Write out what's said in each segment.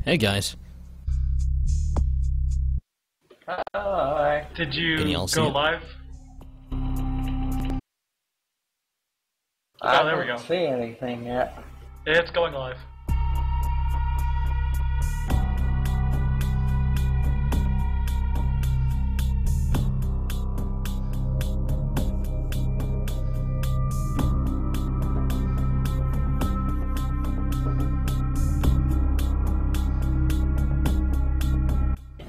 Hey guys. Hi. Did Can you y'all see go it? live? I there we don't go. see anything yet. It's going live.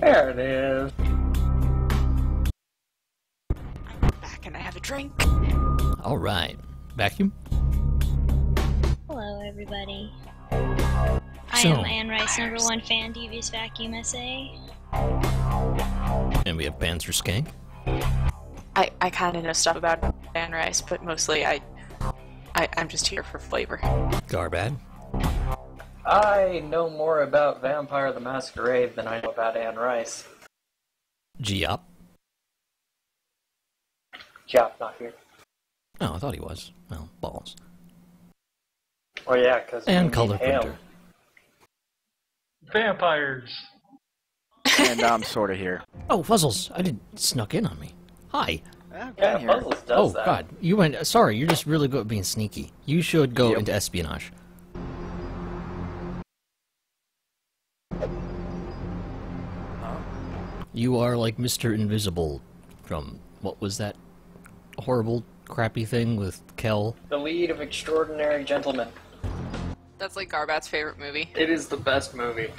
There it is. Back and I have a drink. Alright. Vacuum? Hello, everybody. So- I am Anne Rice, #1 fan, Devious Vacuum SA. And we have Panzer Skank. I kind of know stuff about Anne Rice, but mostly I'm just here for flavor. Garbad. I know more about Vampire the Masquerade than I know about Anne Rice. Giop. Jop not here. Oh, I thought he was. Well, balls. Oh yeah, because And color printer. Vampires. And I'm sort of here. Oh, Fuzzles. I didn't snuck in on me. Hi. I've Yeah, been here. Puzzles does Oh, that. God. You went... Sorry, you're just really good at being sneaky. You should go Yep. into espionage. You are like Mr. Invisible from... What was that horrible, crappy thing with Kel? The lead of Extraordinary Gentlemen. That's like Garbat's favorite movie. It is the best movie.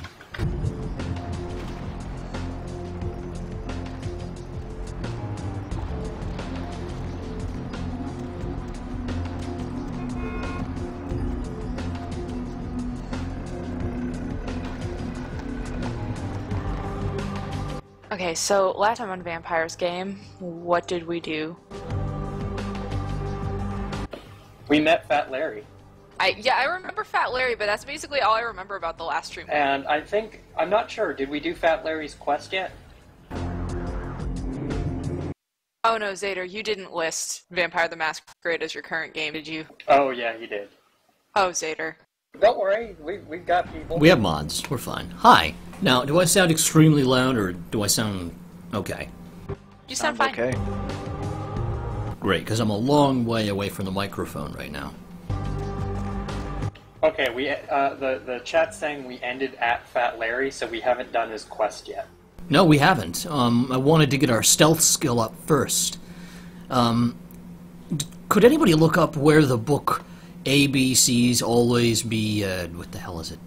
Okay, so last time on Vampires game, what did we do? We met Fat Larry. I remember Fat Larry, but that's basically all I remember about the last stream. And I'm not sure, did we do Fat Larry's quest yet? Oh no, Zader, you didn't list Vampire the Masquerade as your current game, did you? Oh yeah, he did. Oh, Zader. Don't worry, we've got people. We have mods. We're fine. Hi. Now, do I sound extremely loud, or do I sound okay? You sound fine. Okay. Great, because I'm a long way away from the microphone right now. Okay, the chat's saying we ended at Fat Larry, so we haven't done his quest yet. No, we haven't. I wanted to get our stealth skill up first. Could anybody look up where the book ABCs always be, what the hell is it?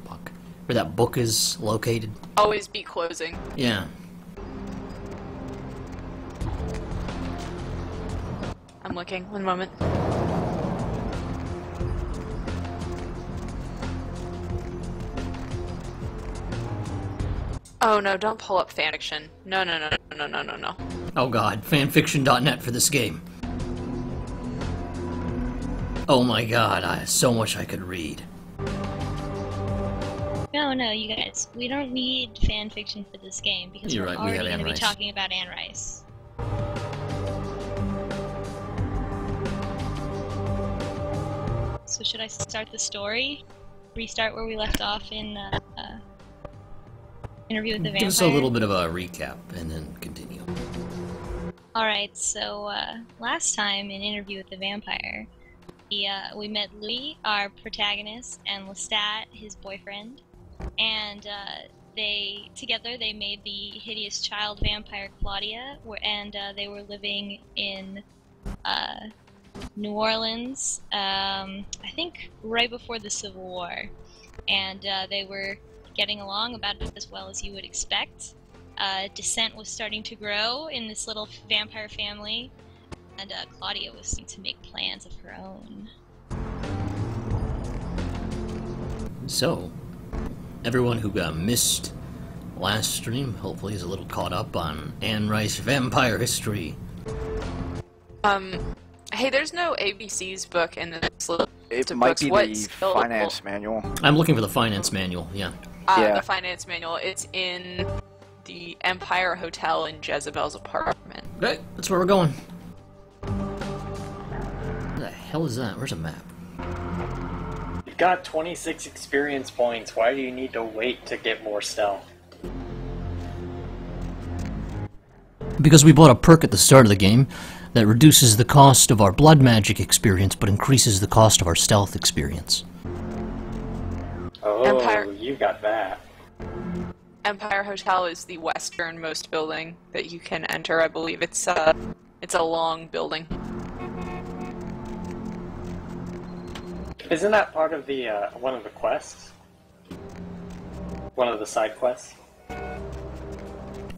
Fuck. Where that book is located? Always be closing. Yeah. I'm looking. One moment. Oh no, don't pull up fanfiction. No. Oh god, fanfiction.net for this game. Oh my god, so much I could read. No, you guys. We don't need fanfiction for this game because You're we're right, we already have going Anne to be Rice. talking about Anne Rice. So should I start the story? Restart where we left off in Interview with the Vampire? Give us a little bit of a recap, and then continue. Alright, so last time in Interview with the Vampire, we met Louis, our protagonist, and Lestat, his boyfriend, and together they made the hideous child vampire Claudia, and they were living in New Orleans, I think right before the Civil War, and they were getting along about as well as you would expect. Dissent was starting to grow in this little vampire family, and Claudia was starting to make plans of her own. So, everyone who got missed last stream hopefully is a little caught up on Anne Rice vampire history. Hey, there's no ABC's book in this list It of might books. be What's the finance manual. I'm looking for the finance manual, yeah. Yeah. The finance manual. It's in the Empire Hotel in Jezebel's apartment. Right, that's where we're going. What the hell is that? Where's a map? got 26 experience points. Why do you need to wait to get more stealth? Because we bought a perk at the start of the game that reduces the cost of our blood magic experience but increases the cost of our stealth experience. Oh, Empire. you got that. Empire Hotel is the westernmost building that you can enter. I believe it's a long building. Isn't that part of the one of the quests? One of the side quests?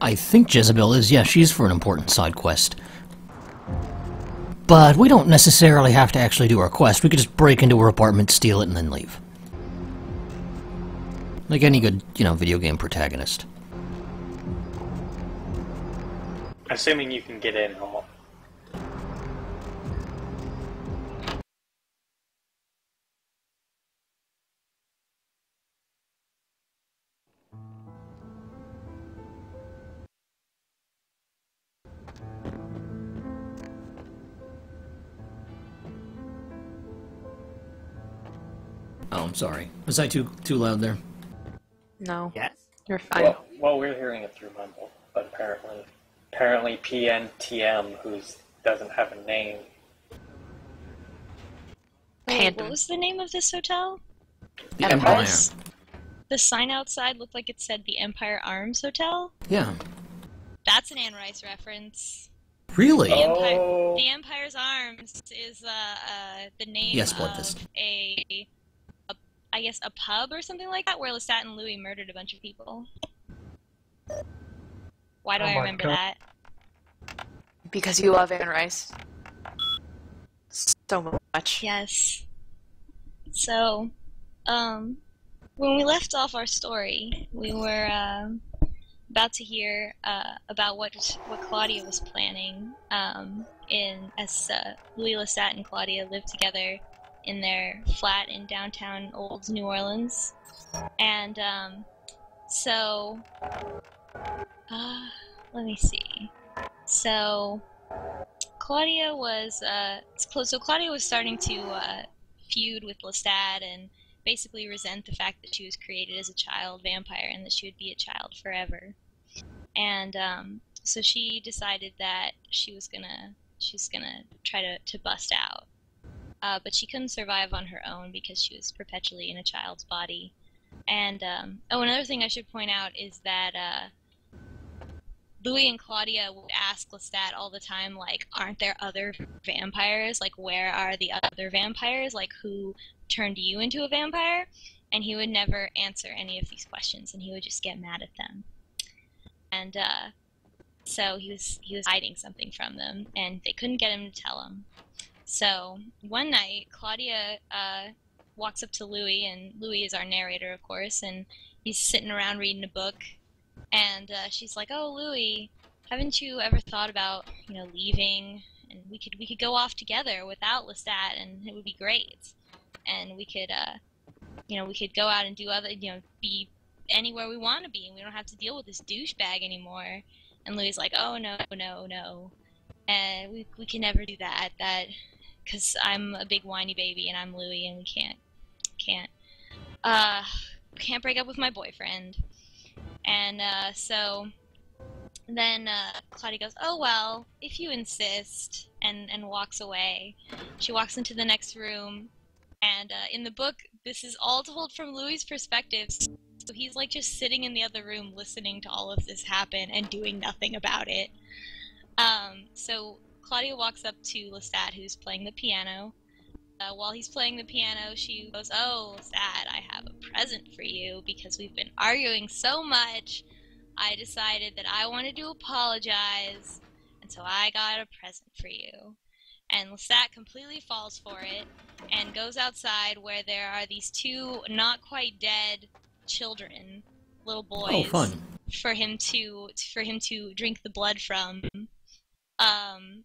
I think Jezebel is, yeah, she's for an important side quest. But we don't necessarily have to actually do our quest. We could just break into her apartment, steal it, and then leave. Like any good, video game protagonist. Assuming you can get in, Homo. Oh, I'm sorry. Was I too loud there? No. Yes. You're fine. Well, we're hearing it through Mumble, but apparently PNTM, who doesn't have a name. Wait, what was the name of this hotel? The Empire. The sign outside looked like it said the Empire Arms Hotel? Yeah. That's an Anne Rice reference. Really? The Empire's Arms is the name Yes, of Bloodfist. I guess a pub or something like that where Lestat and Louis murdered a bunch of people. Why do I remember that? Because you love Anne Rice so much. Yes. So, when we left off our story, we were about to hear about what Claudia was planning as Louis Lestat and Claudia lived together in their flat in downtown Old New Orleans. And let me see. So Claudia was starting to feud with Lestat and basically resent the fact that she was created as a child vampire and that she would be a child forever. And so she decided that she was gonna try to bust out. But she couldn't survive on her own because she was perpetually in a child's body. And, another thing I should point out is that, Louis and Claudia would ask Lestat all the time, like, aren't there other vampires? Like, where are the other vampires? Like, who turned you into a vampire? And he would never answer any of these questions, and he would just get mad at them. And, so he was hiding something from them, and they couldn't get him to tell him. So, one night, Claudia walks up to Louis, and Louis is our narrator, of course, and he's sitting around reading a book, and she's like, "Oh, Louis, haven't you ever thought about, leaving, and we could go off together without Lestat, and it would be great, and we could, we could go out and do other, be anywhere we want to be, and we don't have to deal with this douchebag anymore." And Louis is like, "Oh, no, and we can never do that, because I'm a big whiny baby and I'm Louis and we can't break up with my boyfriend." And so then Claudia goes, "Oh well, if you insist," and walks away. She walks into the next room, and in the book this is all told from Louis' perspective, so he's like just sitting in the other room listening to all of this happen and doing nothing about it. So Claudia walks up to Lestat, who's playing the piano. While he's playing the piano, she goes, "Oh, Lestat, I have a present for you because we've been arguing so much. I decided that I wanted to apologize, and so I got a present for you." And Lestat completely falls for it and goes outside where there are these two not quite dead children, little boys, Oh, fun. for him to drink the blood from.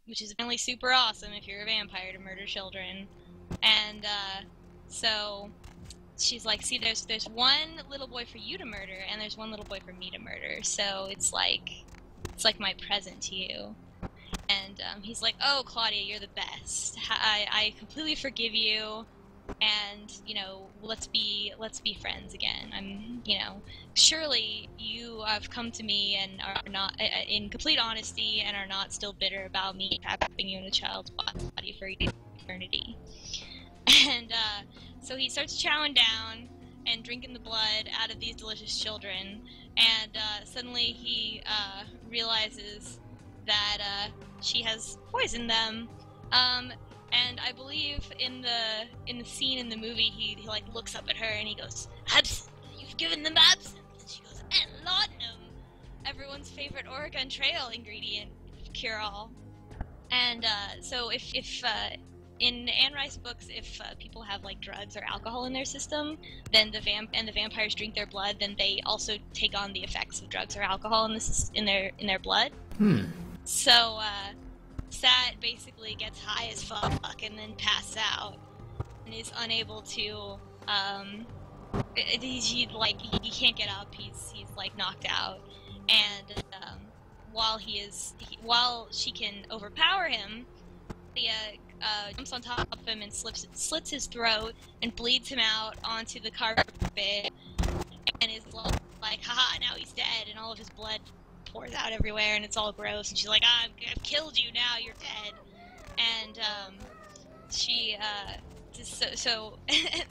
Which is apparently super awesome if you're a vampire to murder children. And so she's like, "See, there's one little boy for you to murder, and there's one little boy for me to murder. So it's like my present to you." And he's like, "Oh, Claudia, you're the best. I completely forgive you. and let's be friends again. I'm surely you have come to me and are not in complete honesty and are not still bitter about me trapping you in a child's body for eternity. And so he starts chowing down and drinking the blood out of these delicious children, and suddenly he realizes that she has poisoned them. And I believe in the scene in the movie, he like looks up at her and he goes, "Absinthe, you've given them absinthe." And she goes, "And laudanum, everyone's favorite Oregon Trail ingredient, cure-all." And so if in Anne Rice books, if people have like drugs or alcohol in their system, then the vampires drink their blood, then they also take on the effects of drugs or alcohol in their blood. So Sat basically gets high as fuck and then passes out and is unable to. He can't get up. He's like knocked out, and while she can overpower him, Claudia jumps on top of him and slits his throat and bleeds him out onto the carpet, and is like, "Haha! Now he's dead!" And all of his blood pours out everywhere, and it's all gross. And she's like, "I've killed you. Now you're dead." And she so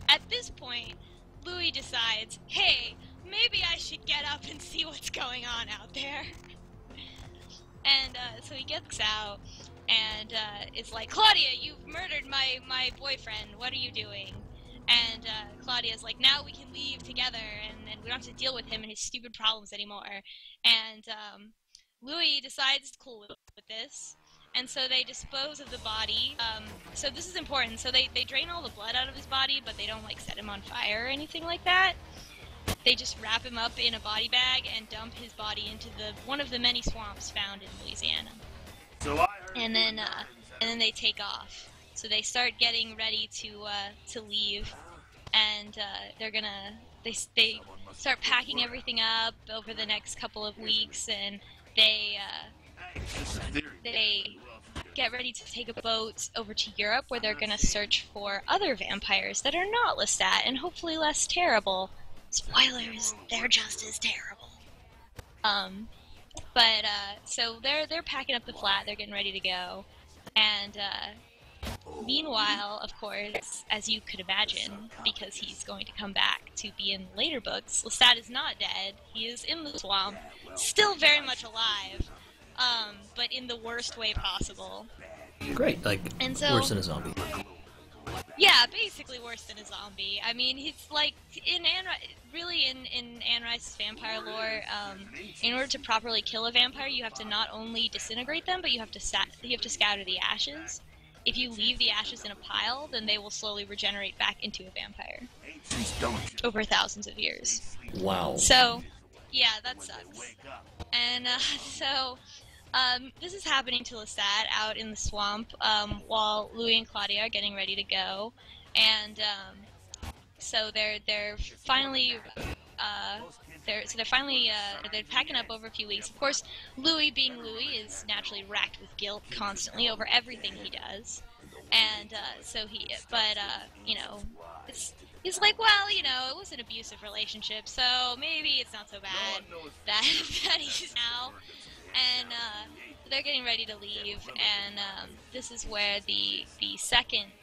at this point, Louis decides, "Hey, maybe I should get up and see what's going on out there." And so he gets out, and it's like, "Claudia, you've murdered my boyfriend. What are you doing?" And Claudia's like, "Now we can leave together, and we don't have to deal with him and his stupid problems anymore." And Louis decides it's cool with this, and so they dispose of the body. So this is important. So they drain all the blood out of his body, but they don't like set him on fire or anything like that. They just wrap him up in a body bag and dump his body into one of the many swamps found in Louisiana. And then they take off. So they start getting ready to leave, and they start packing everything up over the next couple of weeks, and they get ready to take a boat over to Europe, where they're gonna search for other vampires that are not Lestat and hopefully less terrible. Spoilers, they're just as terrible. So they're packing up the flat, they're getting ready to go, and meanwhile, of course, as you could imagine, because he's going to come back to be in later books, Lestat is not dead. He is in the swamp, still very much alive, but in the worst way possible. Great, worse than a zombie. Yeah, basically worse than a zombie. I mean, he's like, in Anne Rice's vampire lore, in order to properly kill a vampire, you have to not only disintegrate them, but you have to scatter the ashes. If you leave the ashes in a pile, then they will slowly regenerate back into a vampire. Over thousands of years. Wow. So, yeah, that sucks. And, this is happening to Lestat out in the swamp, while Louis and Claudia are getting ready to go. And, so they're finally they're packing up over a few weeks. Like, of course, Louis, being Louis, is naturally racked with guilt constantly over everything he does, and he's like, well, it was an abusive relationship, so maybe it's not so bad that he's now, and they're getting ready to leave, and this is where the second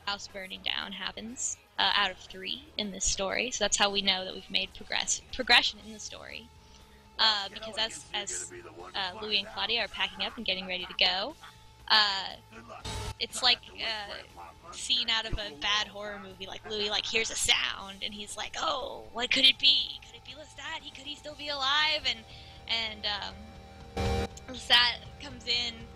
house burning down happens. Out of 3 in this story, so that's how we know that we've made progression in the story. Because as Louis and Claudia are packing up and getting ready to go, it's like a scene out of a bad horror movie. Like Louis hears a sound and he's like, "Oh, what could it be? Could it be Lestat? Could he still be alive?" And Lestat comes in.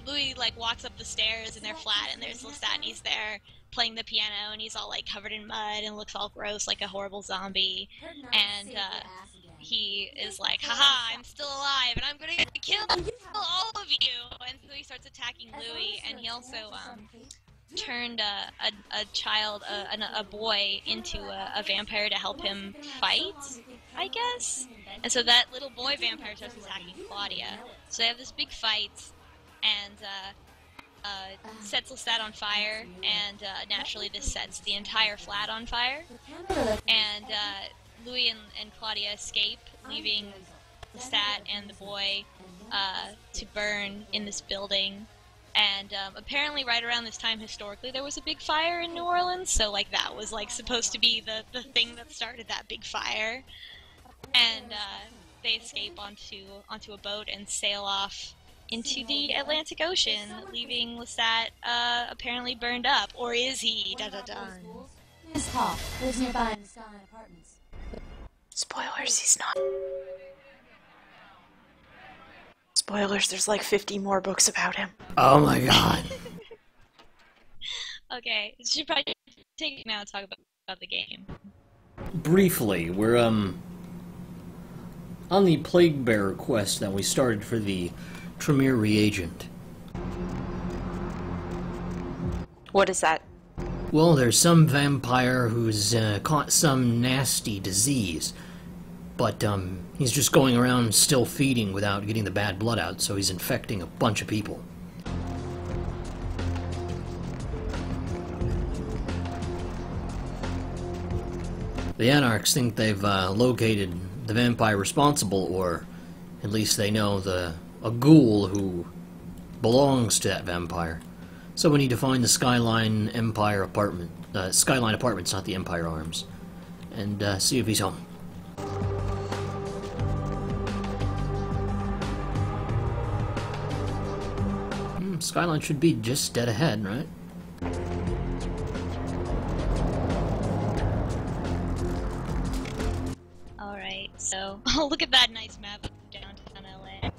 Louis walks up the stairs in their flat, and there's Lestat, and he's there playing the piano, and he's all kind of in mud and looks all gross like a horrible zombie, and he is like, "Haha, I'm still alive, and I'm gonna kill all of you!" And so he starts attacking Louis, and he also turned a boy into a vampire to help him fight, I guess. And so that little boy vampire starts attacking Claudia. So they have this big fight, and sets Lestat on fire, and naturally this sets the entire flat on fire. And Louis and Claudia escape, leaving Lestat and the boy to burn in this building. And apparently right around this time historically there was a big fire in New Orleans, so like that was like supposed to be the thing that started that big fire. And they escape onto a boat and sail off into the Atlantic Ocean, leaving Lestat apparently burned up. Or is he? Da-da-da. Miss Hall lives nearby in the Skyline Apartments. Spoilers, he's not. Spoilers, there's like 50 more books about him. Oh my god. Okay, should probably take it now and talk about the game. Briefly, we're on the Plague Bearer quest that we started for the Tremere reagent. What is that? Well, there's some vampire who's caught some nasty disease, but he's just going around still feeding without getting the bad blood out, so he's infecting a bunch of people. The Anarchs think they've located the vampire responsible, or at least they know a ghoul who belongs to that vampire. So we need to find the Skyline Empire apartment, Skyline Apartments, not the Empire Arms, and see if he's home. Skyline should be just dead ahead, right? Alright, so look at that nice map of downtown LA.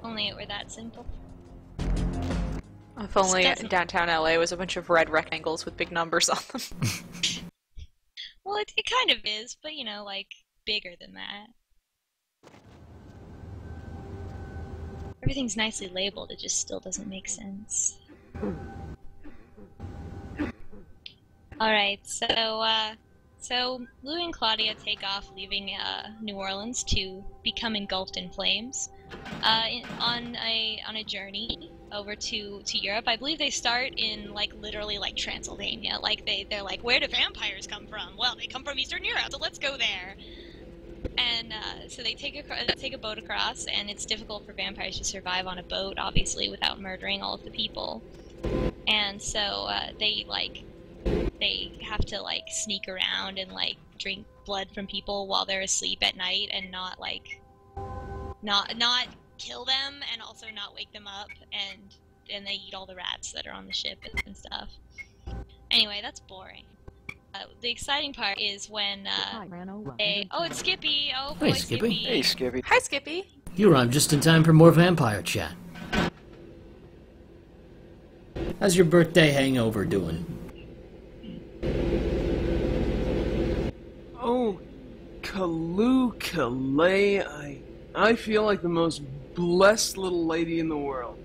Only it were that simple. If only downtown LA was a bunch of red rectangles with big numbers on them. Well, it kind of is, but you know, like, bigger than that. Everything's nicely labeled, it just still doesn't make sense. Alright, so Louis and Claudia take off, leaving New Orleans to become engulfed in flames on a journey over to Europe. I believe they start in like literally like Transylvania. Like they're like, where do vampires come from? Well, they come from Eastern Europe, so let's go there. And so they take a boat across, and it's difficult for vampires to survive on a boat, obviously, without murdering all of the people. And so they have to like sneak around and like drink blood from people while they're asleep at night, and not kill them, and also not wake them up, and they eat all the rats that are on the ship and stuff. Anyway, that's boring. The exciting part is when oh, it's Skippy! Oh boy, Hey, Skippy. Hey, Skippy. Hi, Skippy. You arrived just in time for more vampire chat. How's your birthday hangover doing? Oh, Kaloo, I feel like the most blessed little lady in the world.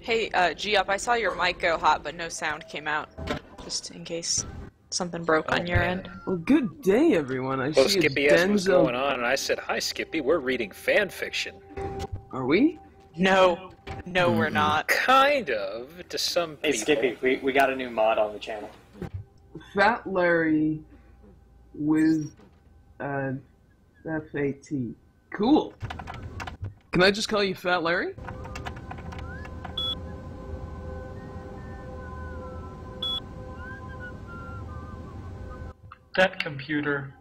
Hey, G-Up, I saw your mic go hot, but no sound came out. Just in case something broke on your end. Well, good day, everyone. I Well, see Skippy it's asked what's Denzel. going on, and I said, "Hi, Skippy. We're reading fan fiction." Are we? No, we're not. Kind of, to some people. Hey, Skippy, we got a new mod on the channel. Fat Larry with F-A-T. Cool. Can I just call you Fat Larry? That computer.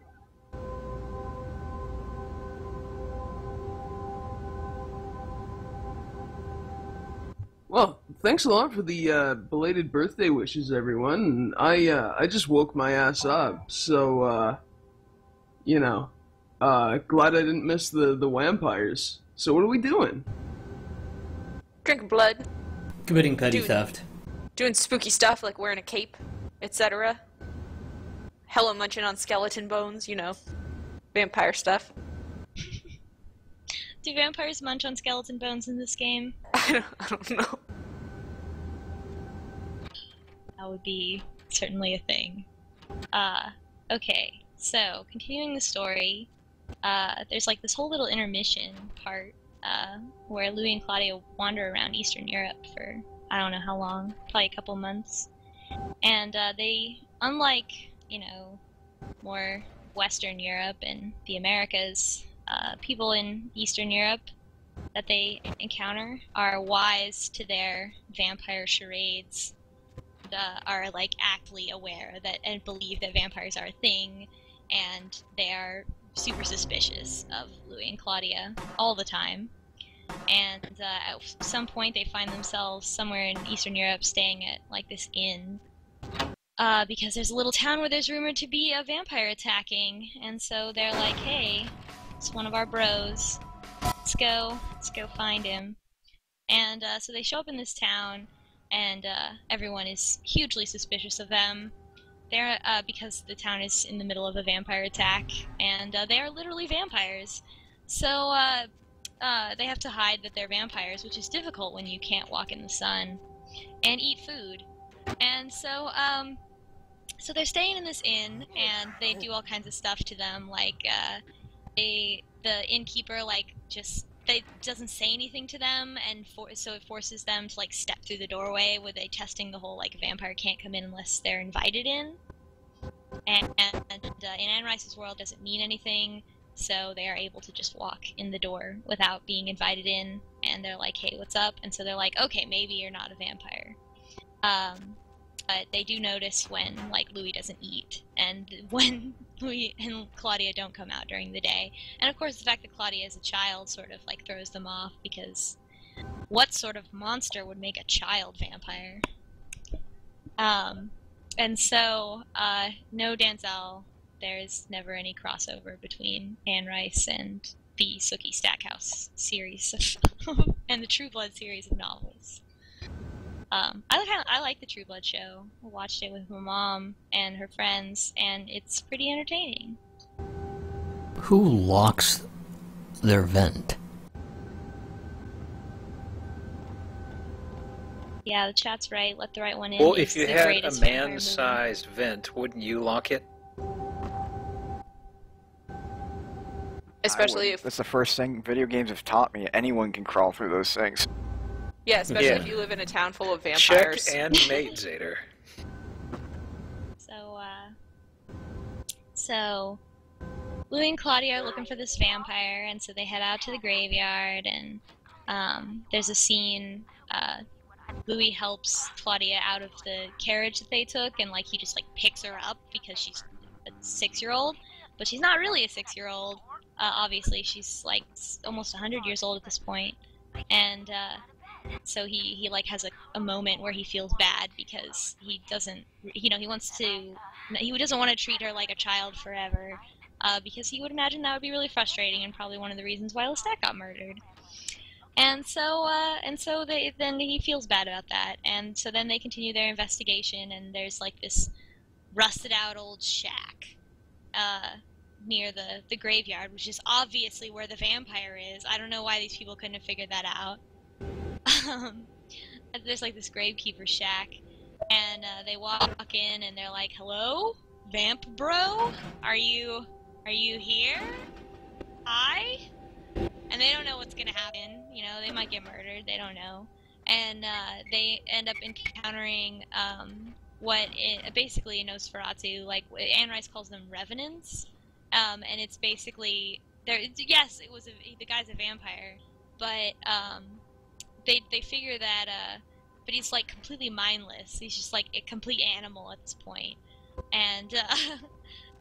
Well, thanks a lot for the belated birthday wishes, everyone. I just woke my ass up, so you know, glad I didn't miss the vampires. So what are we doing? Drinking blood, Committing petty theft. doing spooky stuff like wearing a cape, etc. Hella munching on skeleton bones, you know, vampire stuff. Do vampires munch on skeleton bones in this game? I don't know. That would be certainly a thing. Okay, so continuing the story, there's like this whole little intermission part where Louis and Claudia wander around Eastern Europe for I don't know how long, probably a couple months. And they, unlike, more Western Europe and the Americas, people in Eastern Europe that they encounter are wise to their vampire charades, are aptly aware that and believe that vampires are a thing, and they are super suspicious of Louis and Claudia all the time. And at some point they find themselves somewhere in Eastern Europe staying at this inn, because there's a little town where there's rumored to be a vampire attacking, and so they're like, hey, it's one of our bros, let's go find him. And so they show up in this town, and everyone is hugely suspicious of them. They're because the town is in the middle of a vampire attack, and they are literally vampires. So they have to hide that they're vampires, which is difficult when you can't walk in the sun and eat food. And so so they're staying in this inn, and they do all kinds of stuff to them, the innkeeper doesn't say anything to them, and so it forces them to step through the doorway, where they testing the whole vampire can't come in unless they're invited in. And in Anne Rice's world doesn't mean anything, so they are able to just walk in the door without being invited in, and they're like, hey, what's up? And so they're like, okay, maybe you're not a vampire. But they do notice when Louis doesn't eat, and when Louis and Claudia don't come out during the day. And of course the fact that Claudia is a child sort of throws them off, because what sort of monster would make a child vampire? And so no, Danzel, there's never any crossover between Anne Rice and the Sookie Stackhouse series and the True Blood series of novels. I like the True Blood show. I watched it with my mom and her friends, and it's pretty entertaining. Who locks their vent? Yeah, the chat's right. Let the right one in. Well, It's if you the had a greatest vampire movie. man-sized vent, wouldn't you lock it? Especially if That's the first thing video games have taught me. Anyone can crawl through those things. Yeah, especially Yeah. if you live in a town full of Check vampires. and mate, Zader. So Louis and Claudia are looking for this vampire, and so they head out to the graveyard, and there's a scene, Louis helps Claudia out of the carriage that they took, and he just picks her up because she's a 6-year-old, but she's not really a 6-year-old. Obviously, she's almost 100 years old at this point, and so he has a moment where he feels bad because he doesn't, he doesn't want to treat her like a child forever, because he would imagine that would be really frustrating and probably one of the reasons why Lestat got murdered. And so then he feels bad about that, and so then they continue their investigation, and there's this rusted out old shack near the graveyard, which is obviously where the vampire is. I don't know why these people couldn't have figured that out. There's this gravekeeper shack, and they walk in, and they're like, hello, vamp bro, are you here? Hi? And they don't know what's gonna happen, they might get murdered, they don't know. And they end up encountering basically Nosferatu, Anne Rice calls them revenants, and it's basically, yes, the guy's a vampire, but they figure that, but he's completely mindless. He's just a complete animal at this point. And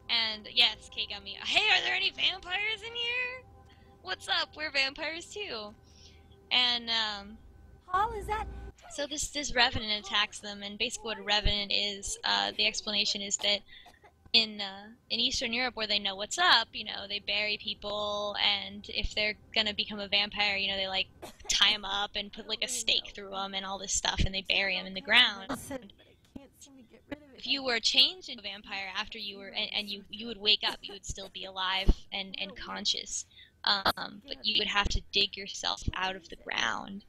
and yes, Kate got me. Hey, are there any vampires in here? What's up? We're vampires too. And Paul, is that? so this revenant attacks them, and basically what a revenant is, the explanation is that in Eastern Europe, where they know what's up, they bury people, and if they're gonna become a vampire, they tie them up and put a stake through them and all this stuff, and they bury them in the ground. If you were changed into a vampire after you were, and you would wake up, you would still be alive and conscious, but you would have to dig yourself out of the ground,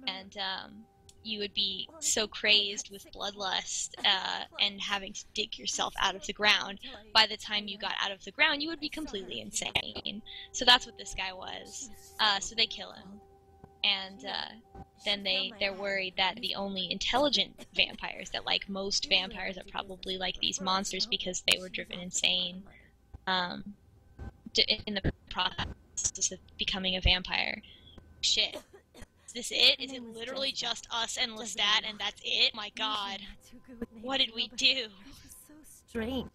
and you would be so crazed with bloodlust and having to dig yourself out of the ground. By the time you got out of the ground, you would be completely insane. So that's what this guy was. So they kill him. And then they're worried that the only intelligent vampires, that like most vampires are probably like these monsters because they were driven insane in the process of becoming a vampire. Shit. Is this it? Is it literally just us and Lestat and that's it? My god. What did we do? So strange.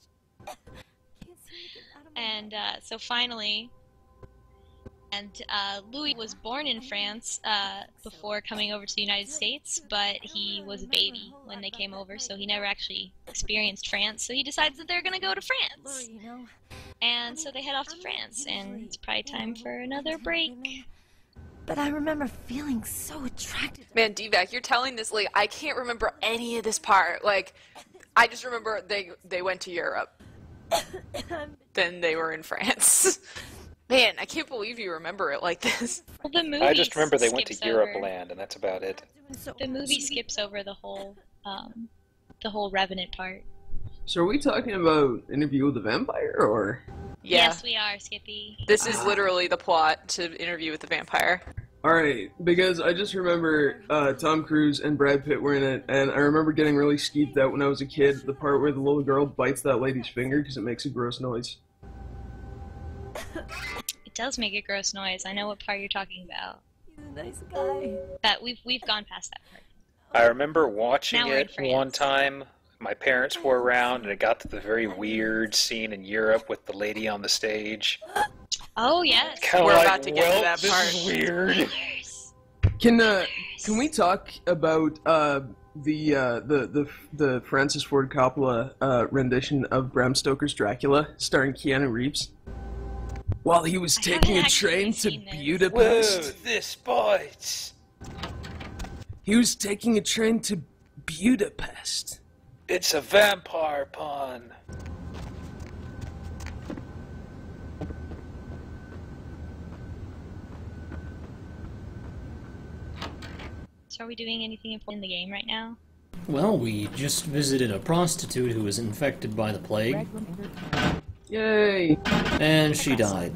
And so finally, Louis was born in France before coming over to the United States, but he was a baby when they came over, so he never actually experienced France, so he decides that they're gonna go to France. And so they head off to France, and it's probably time for another break. But I remember feeling so attracted to Man, D-Vac, you're telling this, like, I can't remember any of this part. Like, I just remember they went to Europe. Then they were in France. Man, I can't believe you remember it like this. Well, the movie I just remember they went to skips Europe over- land, and that's about it. The movie skips over the whole Revenant part. So are we talking about Interview with the Vampire, or? Yeah. Yes, we are, Skippy. This is literally the plot to Interview with the Vampire. Alright, because I just remember Tom Cruise and Brad Pitt were in it, and I remember getting really skeeved out when I was a kid, the part where the little girl bites that lady's finger because it makes a gross noise. It does make a gross noise. I know what part you're talking about. He's a nice guy. But we've gone past that part. I remember watching Now we're in it France. one time. My parents were around, and it got to the very weird scene in Europe with the lady on the stage. Oh yes. Kind of We're like, about to get to well, that this part. is weird. Yes. Can we talk about the Francis Ford Coppola rendition of Bram Stoker's Dracula, starring Keanu Reeves? While he was I taking a haven't train actually to seen this. Whoa, Budapest. this bites. He was taking a train to Budapest. It's a vampire pun. So are we doing anything important in the game right now? Well, we just visited a prostitute who was infected by the plague, Yay! and she died.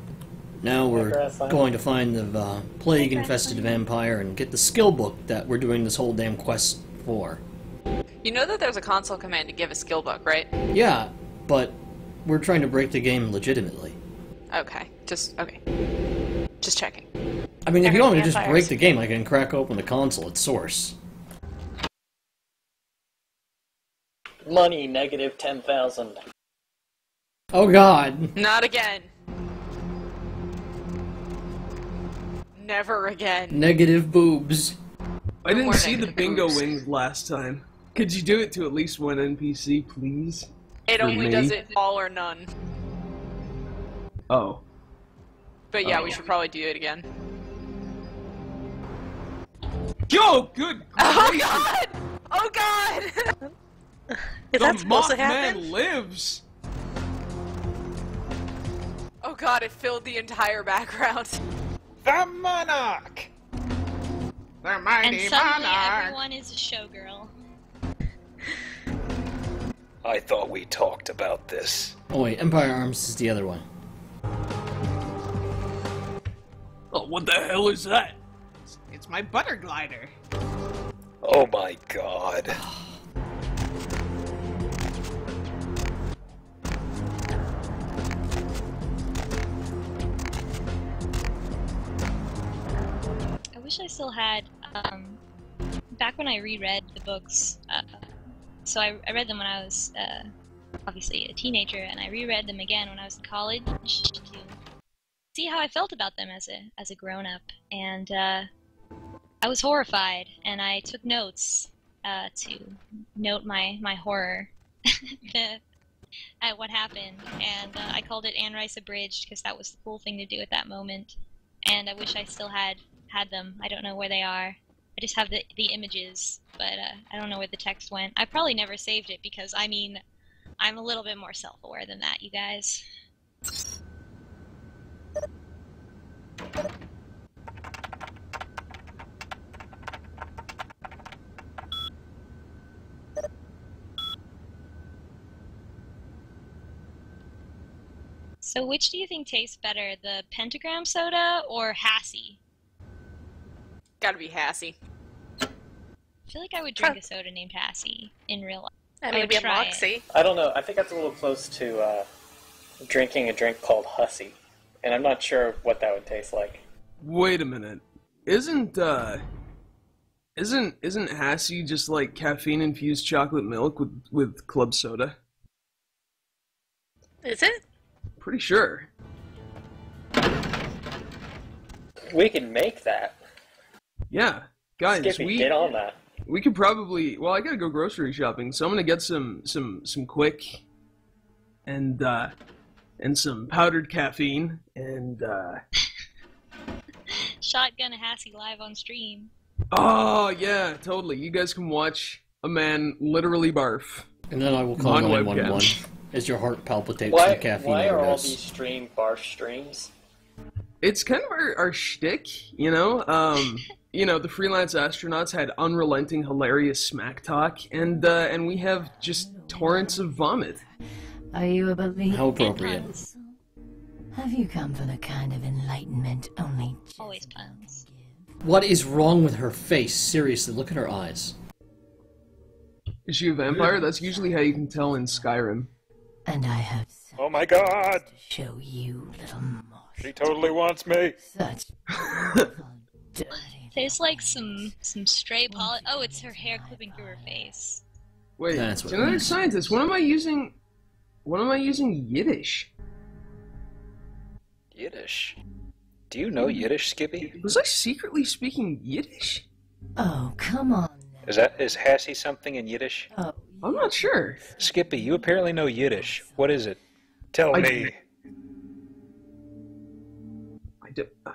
Now we're Progress, huh? going to find the plague-infested vampire and get the skill book that we're doing this whole damn quest for. You know that there's a console command to give a skill book, right? Yeah, but we're trying to break the game legitimately. Okay. Just checking. I mean, if you want me to just Vampires. break the game, I can crack open the console at source. Money, negative 10,000. Oh god! Not again. Never again. Negative boobs. I didn't more see the negative bingo boobs. wings last time. Could you do it to at least one NPC, please? It For only me? does it all or none. Oh. But yeah, Oh. we should probably do it again. Yo, good Oh gracious! god! Oh god! Is that supposed to Mothman happen? lives! Oh god, it filled the entire background. The Monarch! The And mighty suddenly monarch! everyone is a showgirl. I thought we talked about this. Oh wait, Empire Arms is the other one. Oh, what the hell is that? It's my butter glider. Oh my god. I wish I still had, back when I reread the books, so I read them when I was, obviously a teenager, and I reread them again when I was in college to see how I felt about them as a grown-up, and, I was horrified, and I took notes, to note my horror at what happened, and, I called it Anne Rice Abridged, because that was the cool thing to do at that moment, and I wish I still had them. I don't know where they are. I just have the images, but I don't know where the text went. I probably never saved it because, I mean, I'm a little bit more self-aware than that, you guys. So which do you think tastes better, the pentagram soda or Hassie? Gotta be Hassie. I feel like I would drink a soda named Hassie in real life. And I would maybe a try Moxie. I don't know. I think that's a little close to drinking a drink called Hussy, and I'm not sure what that would taste like. Wait a minute. Isn't Hassie just like caffeine-infused chocolate milk with club soda? Is it? Pretty sure. We can make that. Yeah, guys, Skippy, get on that. we could probably. Well, I gotta go grocery shopping, so I'm gonna get some quick and some powdered caffeine and. Shotgun a Hassie live on stream. Oh yeah, totally. You guys can watch a man literally barf. And then I will call On 911 webcam. as your heart palpitates from caffeine Why are all overdose. these barf streams? It's kind of our shtick, you know. The freelance astronauts had unrelenting, hilarious smack talk, and we have just torrents of vomit. Are you a believer? How appropriate. Have you come for the kind of enlightenment only Always puns. What is wrong with her face? Seriously, look at her eyes. Is she a vampire? That's usually how you can tell in Skyrim. And I have Oh my god! to show you, little moth. She totally wants me! Such dirty. There's like some stray pollen. Oh, it's her hair clipping through her face. Wait, That's what it genetic means. scientist. When am I using Yiddish? Yiddish. Do you know Yiddish, Skippy? Was I secretly speaking Yiddish? Oh, come on now. Is Hassie something in Yiddish? Oh, I'm not sure. Skippy, you apparently know Yiddish. What is it? Tell me. I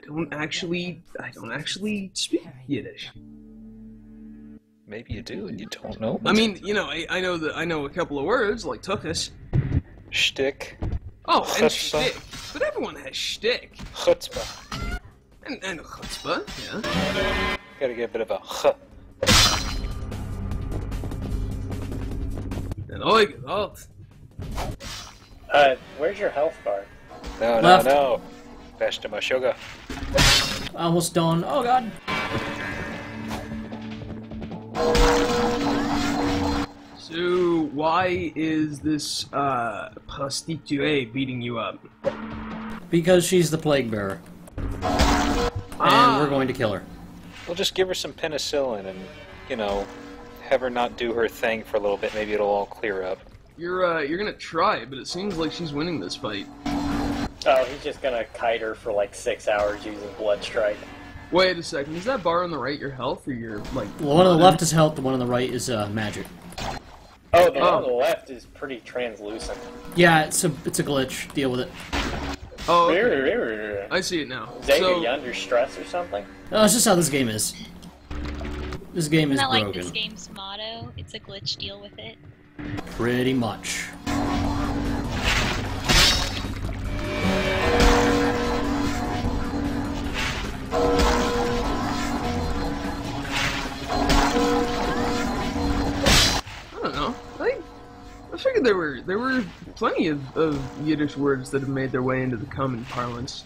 don't actually speak Yiddish. Maybe you do and you don't know. I mean, I know a couple of words like tuchus. Shtick. Oh, and Chutzpah. shtick. But everyone has shtick. Chutzpah. And chutzpah, yeah. Gotta get a bit of a chuh. And I like that. Where's your health bar? No. Left. Best of my sugar. Almost done. Oh god. So, why is this prostituee beating you up? Because she's the plague bearer. And we're going to kill her. We'll just give her some penicillin and, have her not do her thing for a little bit. Maybe it'll all clear up. You're gonna try, but it seems like she's winning this fight. Oh, he's just gonna kite her for like 6 hours using Blood Strike. Wait a second, is that bar on the right your health or your, like... The one on the left is health, the one on the right is magic. Oh, the one on the left is pretty translucent. Yeah, it's a glitch. Deal with it. Oh, okay. I see it now. Xavier, you under stress or something? No, it's just how this game is. This game is Isn't that like broken. this game's motto? It's a glitch, deal with it. Pretty much. I don't know. I figured there were plenty of Yiddish words that have made their way into the common parlance.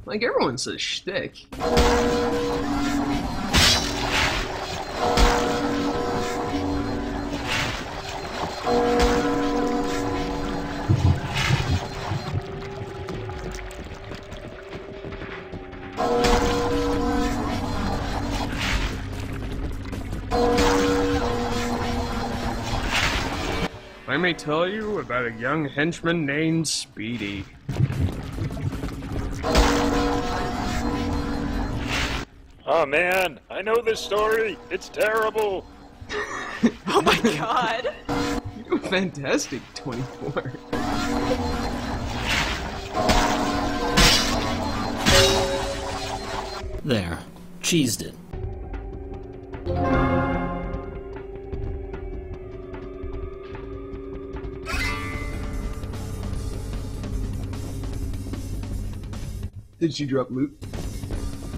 Like, everyone says shtick. I may tell you about a young henchman named Speedy. Oh man, I know this story. It's terrible. Oh my god. You're doing fantastic, 24. There. Cheesed it. Did she drop loot?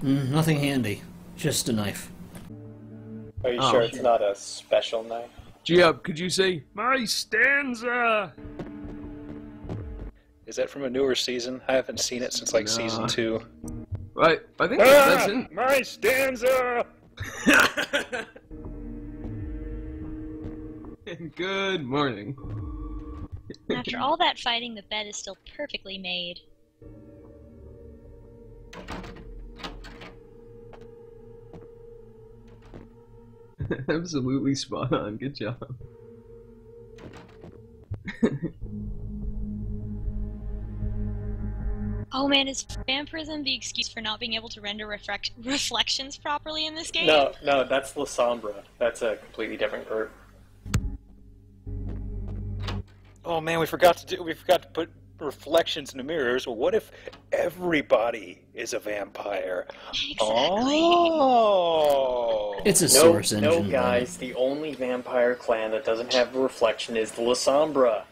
Nothing handy. Just a knife. Are you Oh. sure it's not a special knife? G-Up, could you say, my stanza? Is that from a newer season? I haven't seen it since like season 2. Right, I think that's in. My stanza! Good morning. After all that fighting, the bed is still perfectly made. Absolutely spot on. Good job. Oh man, is vampirism the excuse for not being able to render reflections properly in this game? No, that's La Sombra. That's a completely different group. Oh man, we forgot to put reflections in the mirrors. Well, what if everybody is a vampire? Exactly. Oh! It's a source engine. No, guys, the only vampire clan that doesn't have a reflection is the La Sombra.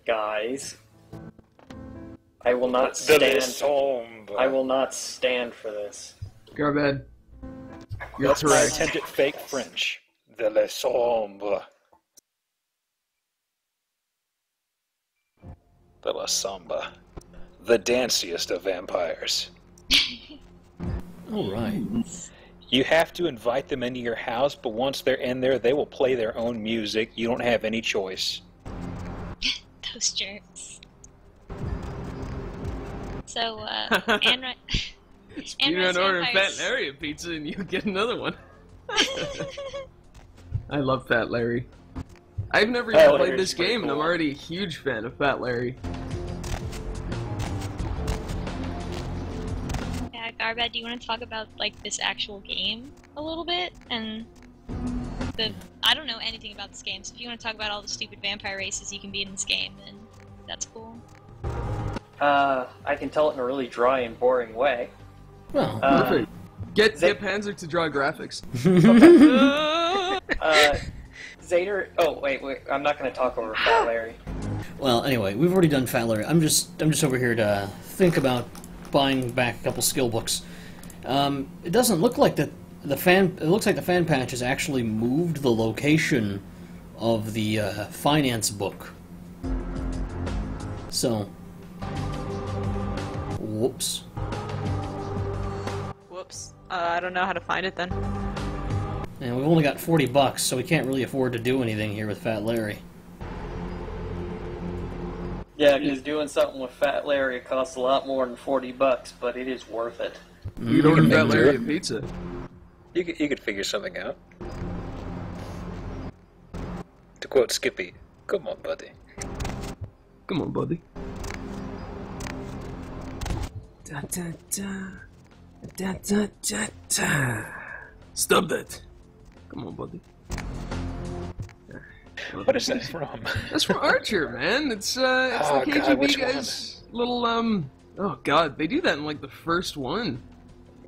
Guys. I will not stand. I will not stand for this. Garbad. You're That's my correct. attempted fake French. The La Sombre. The La Samba. The danciest of vampires. Alright. You have to invite them into your house, but once they're in there, they will play their own music. You don't have any choice. Those jerks. So, Anne Speedrun order Fat Larry a pizza and you get another one. I love Fat Larry. I've never even played this game, and I'm already a huge fan of Fat Larry. Yeah, Garbad, do you want to talk about like this actual game a little bit? And I don't know anything about this game, so if you want to talk about all the stupid vampire races you can be in this game, then that's cool. I can tell it in a really dry and boring way. Well, perfect. Get Panzer to draw graphics. Zader. Oh wait, I'm not going to talk over Fat Larry. Well, anyway, we've already done Fat Larry. I'm just over here to think about buying back a couple skill books. It doesn't look like It looks like the fan patch has actually moved the location of the finance book. So, whoops. Whoops. I don't know how to find it then. And we've only got $40, so we can't really afford to do anything here with Fat Larry. Yeah, because doing something with Fat Larry costs a lot more than $40, but it is worth it. You can order Fat Larry a pizza. You could figure something out. To quote Skippy, come on, buddy. Come on, buddy. Da da da. Da da da da. Stop that. Come on, buddy. What is that from? That's from Archer, man. It's the KGB God, guys' little oh god, they do that in like the first one.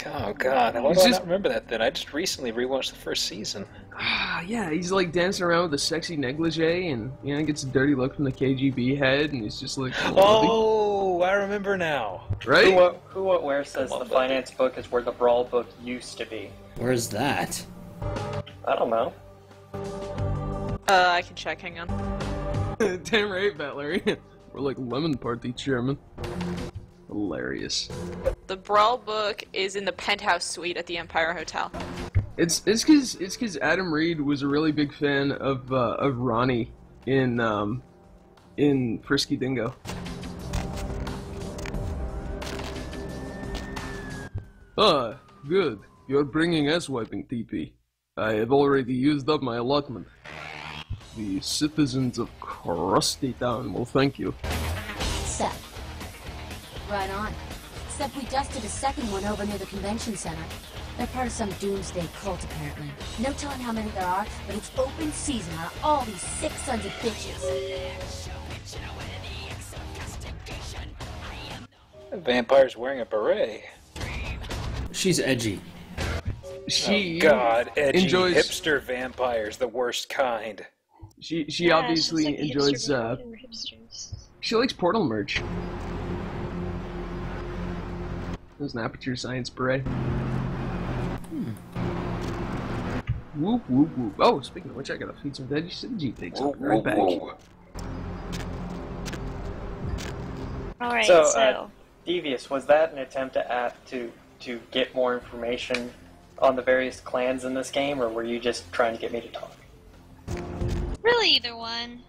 Oh god, why do I not remember that then? I just recently rewatched the first season. Ah, yeah, he's like dancing around with a sexy negligee and, you know, gets a dirty look from the KGB head and he's just like, oh, I remember now. Right? Who What Where says the finance book is where the Brawl book used to be. Where's that? I don't know. I can check, hang on. Damn right, Fat Larry. We're like lemon party chairman. Hilarious. The Brawl book is in the penthouse suite at the Empire Hotel. It's because Adam Reed was a really big fan of Ronnie in Frisky Dingo. Ah, good. You're bringing ass-wiping, TP. I have already used up my allotment. The citizens of Krusty Town will thank you. Seth. Right on. Except we dusted a second one over near the convention center. They're part of some doomsday cult, apparently. No telling how many there are, but it's open season on all these sick sons of bitches. The vampire's wearing a beret. She's edgy. She God, edgy enjoys hipster vampires, the worst kind. She obviously like enjoys she likes Portal merch. There's an Aperture Science beret. Whoop whoop whoop. Oh, speaking of which, I gotta feed some veggie pigs. I'll be right back. Alright, So, Devious, was that an attempt to get more information on the various clans in this game, or were you just trying to get me to talk? really either one.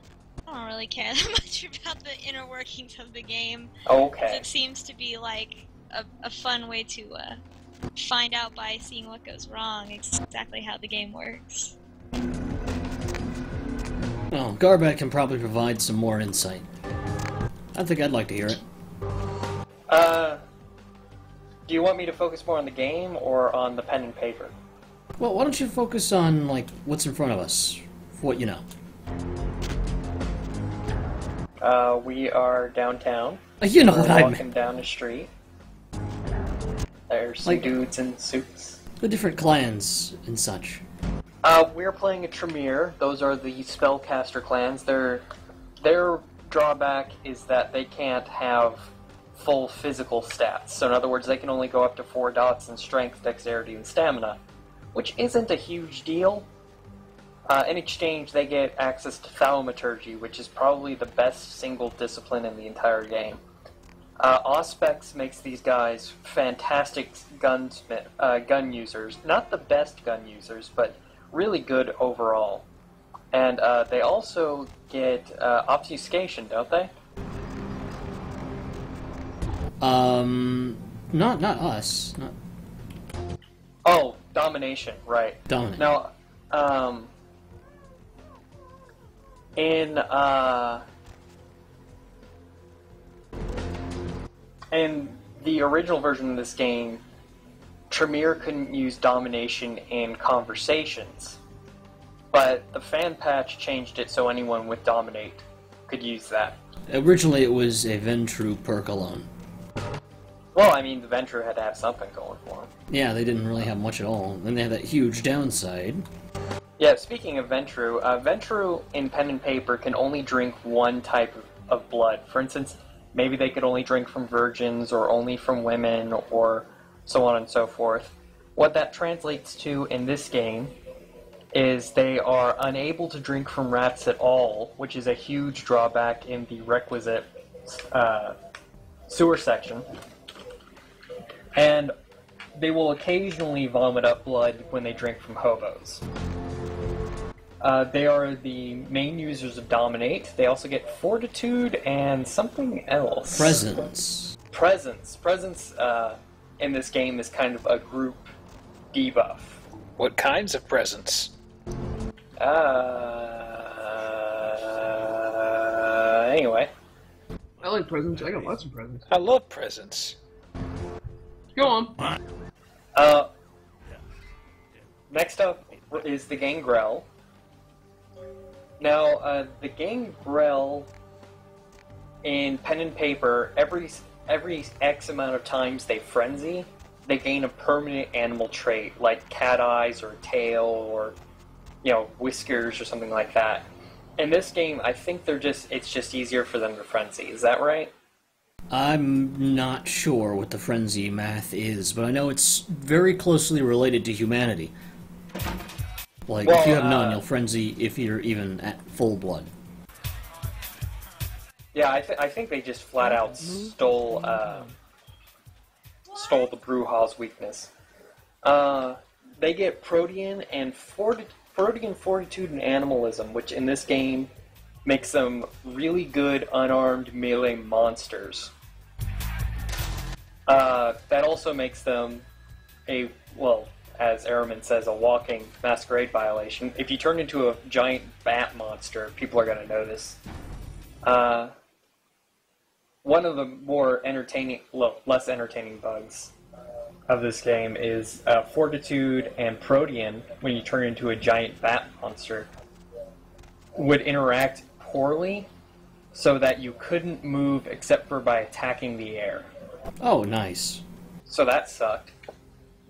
I don't really care that much about the inner workings of the game. Okay. It seems to be like a fun way to find out by seeing what goes wrong exactly how the game works. Well, Garbat can probably provide some more insight. I think I'd like to hear it. Do you want me to focus more on the game or on the pen and paper? Well, why don't you focus on, like, what's in front of us, for what you know. We are downtown. You know what I mean. Walking down the street. There's some Like- dudes in suits. The different clans and such. We're playing a Tremere. Those are the spellcaster clans. Their drawback is that they can't have full physical stats. So in other words, they can only go up to 4 dots in strength, dexterity, and stamina, which isn't a huge deal. In exchange, they get access to thaumaturgy, which is probably the best single discipline in the entire game. Auspex makes these guys fantastic gun users. Not the best gun users, but really good overall. And they also get obfuscation, don't they? Not us. Not Oh, domination, right. dominant. Now, in the original version of this game, Tremere couldn't use domination in conversations, but the fan patch changed it so anyone with dominate could use that. Originally, it was a Ventru perk alone. Well, I mean, the Ventru had to have something going for him. Yeah, they didn't really have much at all. Then they had that huge downside. Yeah, speaking of Ventru, Ventru in pen and paper can only drink one type of blood. For instance, maybe they could only drink from virgins, or only from women, or so on and so forth. What that translates to in this game is they are unable to drink from rats at all, which is a huge drawback in the requisite sewer section. And they will occasionally vomit up blood when they drink from hobos. They are the main users of Dominate. They also get Fortitude and something else. Presence. Presence in this game is kind of a group debuff. What kinds of presents? Anyway. I like presents. I got lots of presents. I love presents. Go on. Next up is the Gangrel. Now, the Gangrel in pen and paper, every X amount of times they frenzy, they gain a permanent animal trait, like cat eyes or a tail or, whiskers or something like that. In this game, I think it's just easier for them to frenzy. Is that right? I'm not sure what the frenzy math is, but I know it's very closely related to humanity. Like, if you have none, you'll frenzy if you're even at full blood. Yeah, I think they just flat out stole the Brujah's weakness. They get Protean and Fortitude and Animalism, which in this game makes them really good unarmed melee monsters. That also makes them as Araman says, a walking Masquerade violation. If you turn into a giant bat monster, people are going to notice. One of the more less entertaining bugs of this game is Fortitude and Protean, when you turn into a giant bat monster, would interact poorly so that you couldn't move except for by attacking the air. Oh, nice. So that sucked.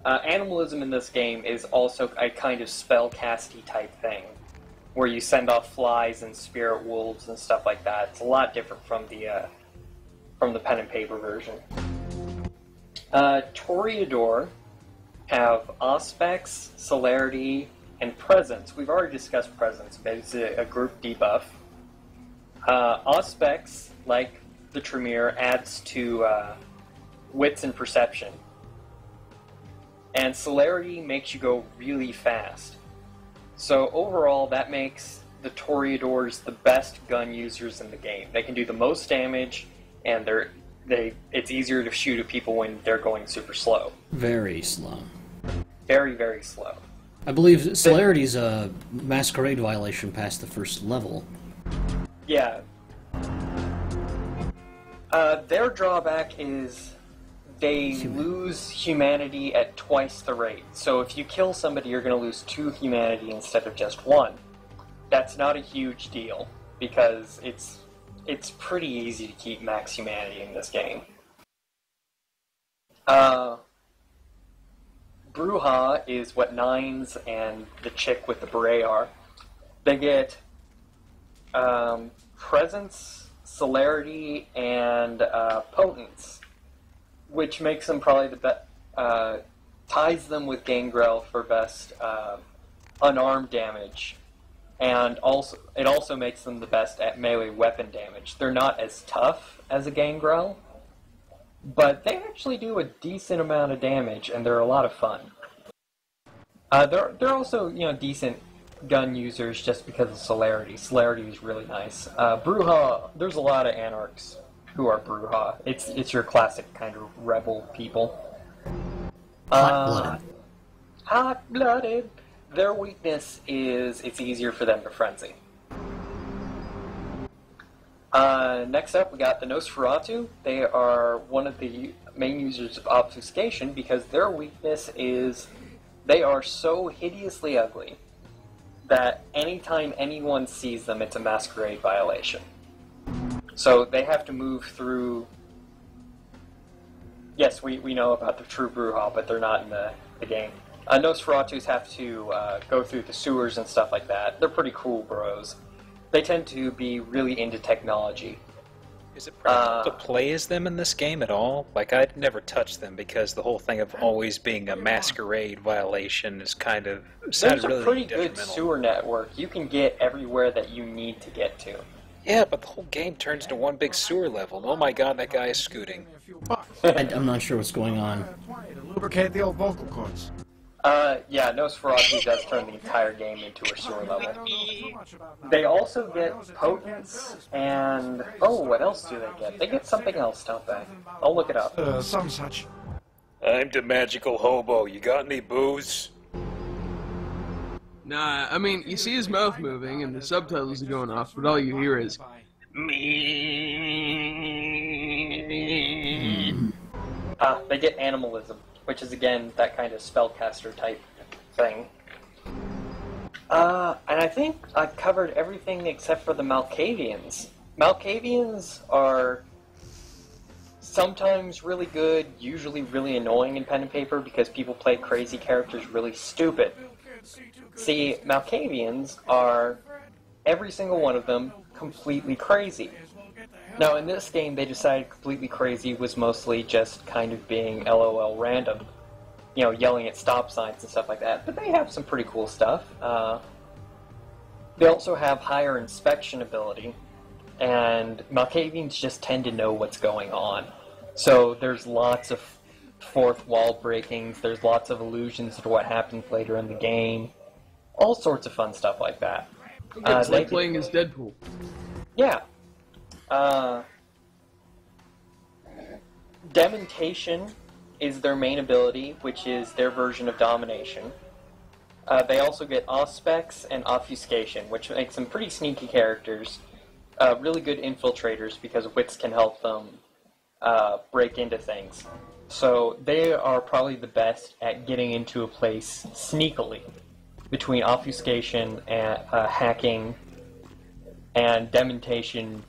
Animalism in this game is also a kind of spellcasty type thing, where you send off flies and spirit wolves and stuff like that. It's a lot different from the pen and paper version. Toreador have Auspex, Celerity, and Presence. We've already discussed Presence, but it's a group debuff. Auspex, like the Tremere adds to wits and perception. And celerity makes you go really fast. So overall, that makes the Toreadors the best gun users in the game. They can do the most damage, and it's easier to shoot at people when they're going super slow. Very slow. Very, very slow. I believe celerity's a Masquerade violation past the first level. Yeah. Their drawback is they lose humanity at twice the rate. So if you kill somebody, you're going to lose 2 humanity instead of just 1. That's not a huge deal, because it's pretty easy to keep max humanity in this game. Bruja is what Nines and the chick with the beret are. They get presence, celerity, and potence, which makes them probably the best, ties them with Gangrel for best unarmed damage, and it also makes them the best at melee weapon damage. They're not as tough as a Gangrel, but they actually do a decent amount of damage, and they're a lot of fun. They're also, decent gun users just because of celerity. Celerity is really nice. Bruja, there's a lot of Anarchs who are Bruja. It's your classic kind of rebel people. Hot-blooded. Hot-blooded. Their weakness is it's easier for them to frenzy. Next up, we got the Nosferatu. They are one of the main users of obfuscation because their weakness is they are so hideously ugly that anytime anyone sees them, it's a Masquerade violation. So they have to move through... Yes, we know about the true Bruja, but they're not in the game. Nosferatus have to go through the sewers and stuff like that. They're pretty cool bros. They tend to be really into technology. Is it practical to play as them in this game at all? Like, I'd never touch them because the whole thing of always being a Masquerade violation is kind of... There's a pretty good sewer network. You can get everywhere that you need to get to. Yeah, but the whole game turns into one big sewer level. Oh my god, that guy is scooting. I'm not sure what's going on. Lubricate the old vocal cords. Yeah, Nosferatu does turn the entire game into a sewer level. They also get potence, and... Oh, what else do they get? They get something else, don't they? I'll look it up. Some such. I'm the magical hobo. You got any booze? Nah, I mean, you see his mouth moving, and the subtitles are going off, but all you hear is... They get animalism, which is, again, that kind of spellcaster type thing. And I think I've covered everything except for the Malkavians. Malkavians are sometimes really good, usually really annoying in pen and paper because people play crazy characters really stupid. See, Malkavians are, every single one of them, completely crazy. Now, in this game, they decided completely crazy was mostly just kind of being LOL random. You know, yelling at stop signs and stuff like that. But they have some pretty cool stuff. They also have higher inspection ability. And Malkavians just tend to know what's going on. So there's lots of fourth wall breakings. There's lots of allusions to what happens later in the game. All sorts of fun stuff like that. It's like playing as Deadpool. Yeah. Dementation is their main ability, which is their version of domination. They also get Auspex and Obfuscation, which makes them pretty sneaky characters. Really good infiltrators because wits can help them break into things. So they are probably the best at getting into a place sneakily between Obfuscation and hacking and Dementation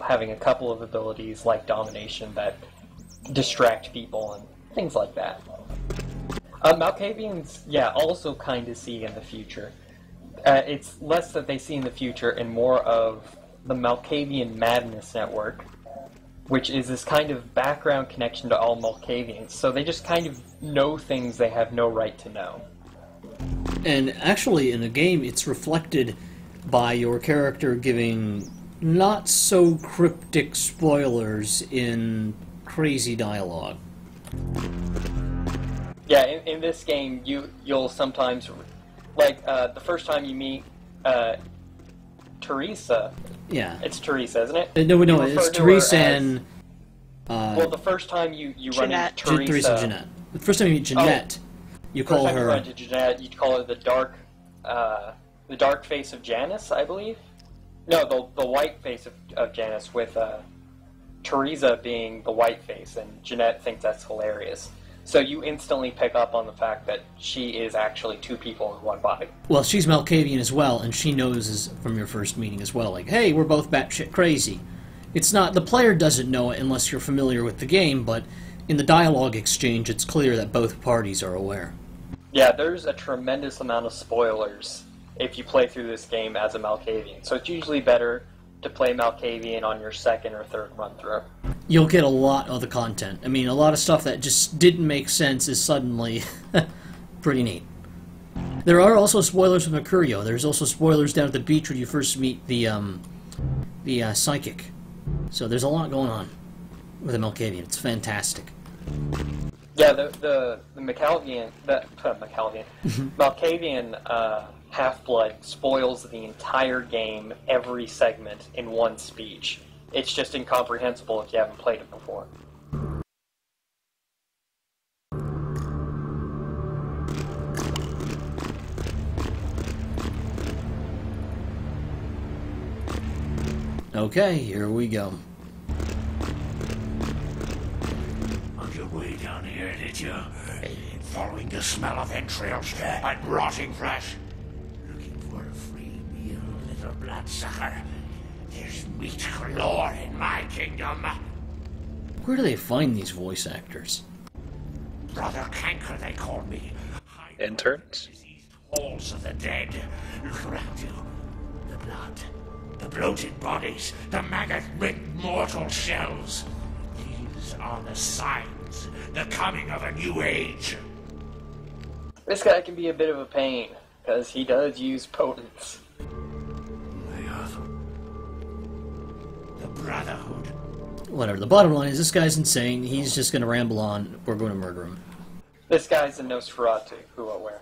having a couple of abilities like Domination that distract people and things like that. Malkavians, yeah, also kind of see in the future. It's less that they see in the future and more of the Malkavian Madness Network, which is this kind of background connection to all Malkavians. So they just kind of know things they have no right to know. And actually, in the game, it's reflected by your character giving not so cryptic spoilers in crazy dialogue. Yeah, in this game, you'll sometimes, like, the first time you meet Teresa. Yeah. It's Teresa, isn't it? No, it's Teresa and... well, the first time you run into Teresa... Teresa and Jeanette. The first time you meet Jeanette, you call her... you run into Jeanette, you call her the dark face of Janice, I believe? No, the white face of Janice, with Teresa being the white face, and Jeanette thinks that's hilarious. So you instantly pick up on the fact that she is actually two people in one body. Well, she's Malkavian as well, and she knows from your first meeting as well, like, hey, we're both batshit crazy. It's not... The player doesn't know it unless you're familiar with the game, but in the dialogue exchange, it's clear that both parties are aware. Yeah, there's a tremendous amount of spoilers if you play through this game as a Malkavian. So it's usually better to play Malkavian on your second or third run-through. You'll get a lot of the content. I mean, a lot of stuff that just didn't make sense is suddenly pretty neat. There are also spoilers from Mercurio. There's also spoilers down at the beach when you first meet the psychic. So there's a lot going on with the Malkavian. It's fantastic. Yeah, the Malkavian, Malkavian Half-Blood spoils the entire game, every segment, in one speech. It's just incomprehensible if you haven't played it before. Okay, here we go. On your way down here, did you? Following the smell of entrails and rotting flesh. Looking for a free meal, little bloodsucker. There's meat galore in my kingdom. Where do they find these voice actors? Brother Canker, they call me. Interns? Halls of the dead. Look around you. The blood. The bloated bodies. The maggot-ridden mortal shells. These are the signs. The coming of a new age. This guy can be a bit of a pain, because he does use potence. The Brotherhood. Whatever. The bottom line is this guy's insane. He's just going to ramble on. We're going to murder him. This guy's a Nosferatu, who aware.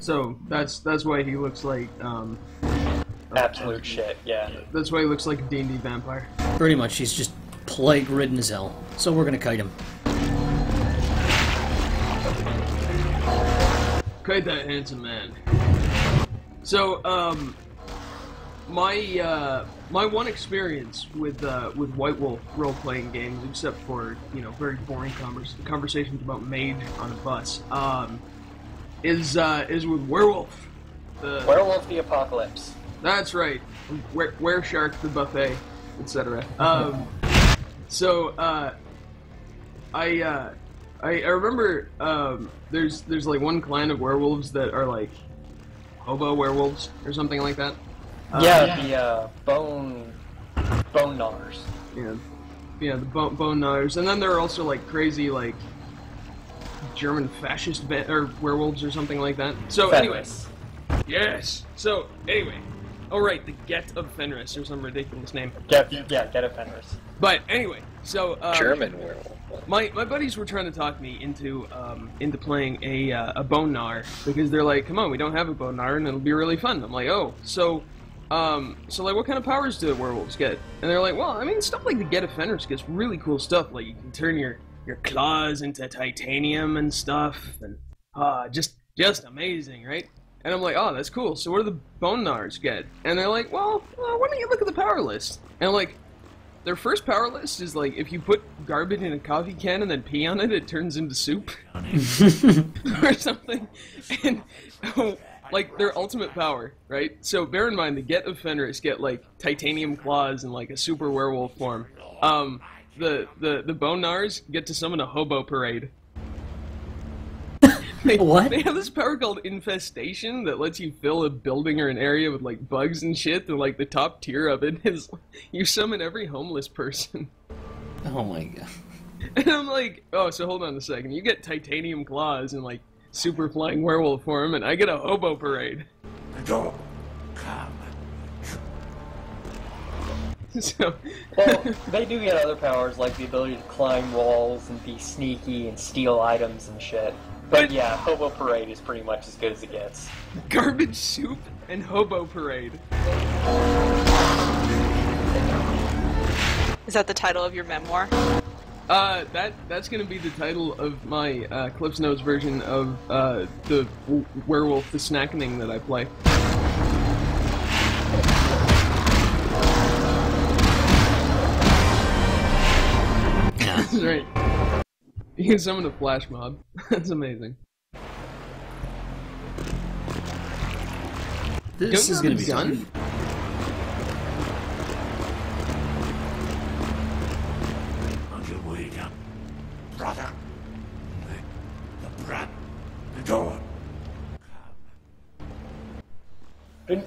So that's why he looks like absolute shit. Yeah. That's why he looks like a D&D vampire. Pretty much. He's just plague-ridden as hell. So we're going to kite him. Kite that handsome man. So my one experience with White Wolf role-playing games, except for very boring conversations about Mage on a bus, is with Werewolf. Werewolf the Apocalypse. That's right. Wereshark the buffet, etc. I remember there's like one clan of werewolves that are like hobo werewolves or something like that. The bone gnawers. Yeah, the bone gnawers, and then there are also like crazy like German fascist or werewolves or something like that. So Fenris. Yes. So anyway, right, the Get of Fenris or some ridiculous name. Get of Fenris. But anyway, so German werewolf. My buddies were trying to talk me into playing a bone gnawer because they're like, come on, we don't have a bone gnawer and it'll be really fun. I'm like, oh, so like, what kind of powers do werewolves get? And they're like, well, I mean, stuff like the Get of Fenris gets really cool stuff. Like, you can turn your claws into titanium and stuff, and just amazing, right? And I'm like, oh, that's cool. So what do the bone gnawers get? And they're like, well, why don't you look at the power list? And I'm like, their first power list is like, if you put garbage in a coffee can and then pee on it, it turns into soup. Or something. And, like, their ultimate power, right? So bear in mind, the Get of Fenris get, like, titanium claws and, like, a super werewolf form. The Bone Gnawers get to summon a hobo parade. What? They have this power called Infestation that lets you fill a building or an area with, like, bugs and shit, and, like, the top tier of it is you summon every homeless person. Oh my god. And I'm like, oh, so hold on a second. You get titanium claws and, like, super flying werewolf form, and I get a hobo parade. Come. So, well, they do get other powers like the ability to climb walls and be sneaky and steal items and shit. But yeah, Hobo Parade is pretty much as good as it gets. Garbage Soup and Hobo Parade. Is that the title of your memoir? That's gonna be the title of my Cliff's Notes version of the Werewolf the Snackening that I play. That's right. You can summon a flash mob. That's amazing. This is gonna be done. On your way down, brother. The brat. The door.